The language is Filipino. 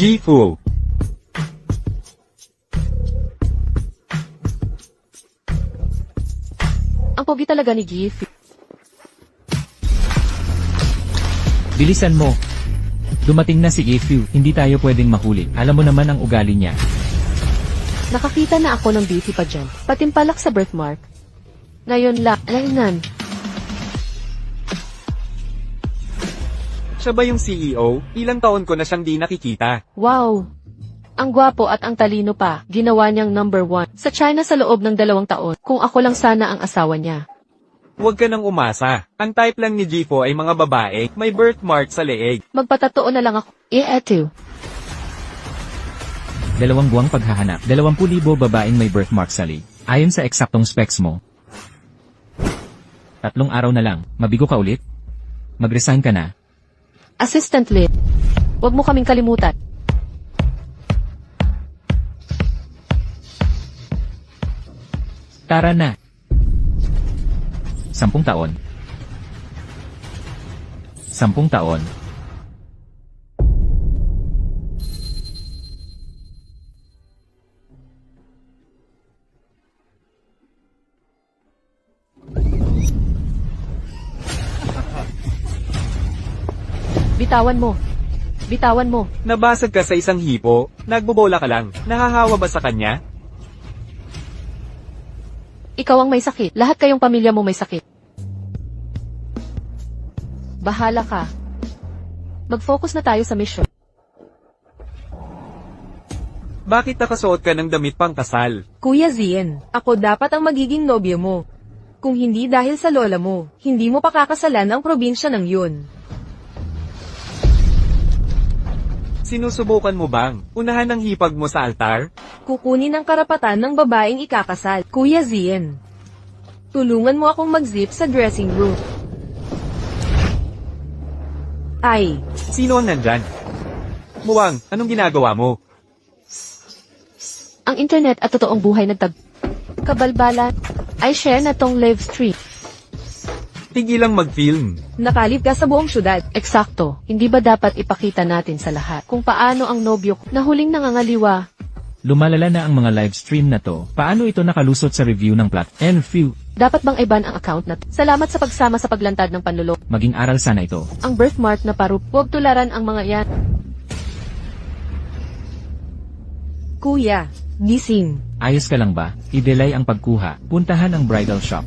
G-Fu. Ang pogi talaga ni Gifu. Bilisan mo. Dumating na si Gifu, hindi tayo pwedeng mahuli. Alam mo naman ang ugali niya. Nakakita na ako ng beauty pa dyan. Patimpalak sa birthmark. Ngayon lang, alainan. Siya ba yung CEO? Ilang taon ko na siyang di nakikita. Wow! Ang gwapo at ang talino pa, ginawa niyang number 1 sa China sa loob ng 2 taon. Kung ako lang sana ang asawa niya. Huwag ka nang umasa. Ang type lang ni G-Fu ay mga babae, may birthmark sa leeg. Magpatatoo na lang ako. Eto. 2 buwang paghahanap. 20,000 babaeng may birthmark sa leg. Ayon sa eksaktong specs mo. 3 araw na lang. Mabigo ka ulit? Mag-resign ka na. Assistant Lit. Huwag mo kaming kalimutan. Tara na. 10 taon. 10 taon. Bitawan mo. Bitawan mo. Nabasag ka sa isang hipo, nagbobola ka lang. Nahahawa ba sa kanya? Ikaw ang may sakit. Lahat kayong pamilya mo may sakit. Bahala ka. Mag-focus na tayo sa mission. Bakit nakasuot ka ng damit pang kasal? Kuya Zien, ako dapat ang magiging nobyo mo. Kung hindi dahil sa lola mo, hindi mo pakakasalan ang probinsya ng yun. Sinusubukan mo bang unahan ang hipag mo sa altar? Kukunin ang karapatan ng babaeng ikakasal. Kuya Zien, tulungan mo akong mag-zip sa dressing room. Ay, Sino ang nandyan? Muwang, anong ginagawa mo? Ang internet at totoong buhay kabalbalan ay share na tong live stream. Tigilang mag-film. nakalip ka sa buong syudad. Eksakto. Hindi ba dapat ipakita natin sa lahat kung paano ang nobyo ko na huling nangangaliwa? Lumalala na ang mga live stream na to. Paano ito nakalusot sa review ng platform? Dapat bang iban ang account na Salamat sa pagsama sa paglantad ng panlulok. Maging aral sana ito. Ang birthmark na parup. Huwag tularan ang mga yan. Kuya, gising. Ayos ka lang ba? I-delay ang pagkuha. Puntahan ang bridal shop.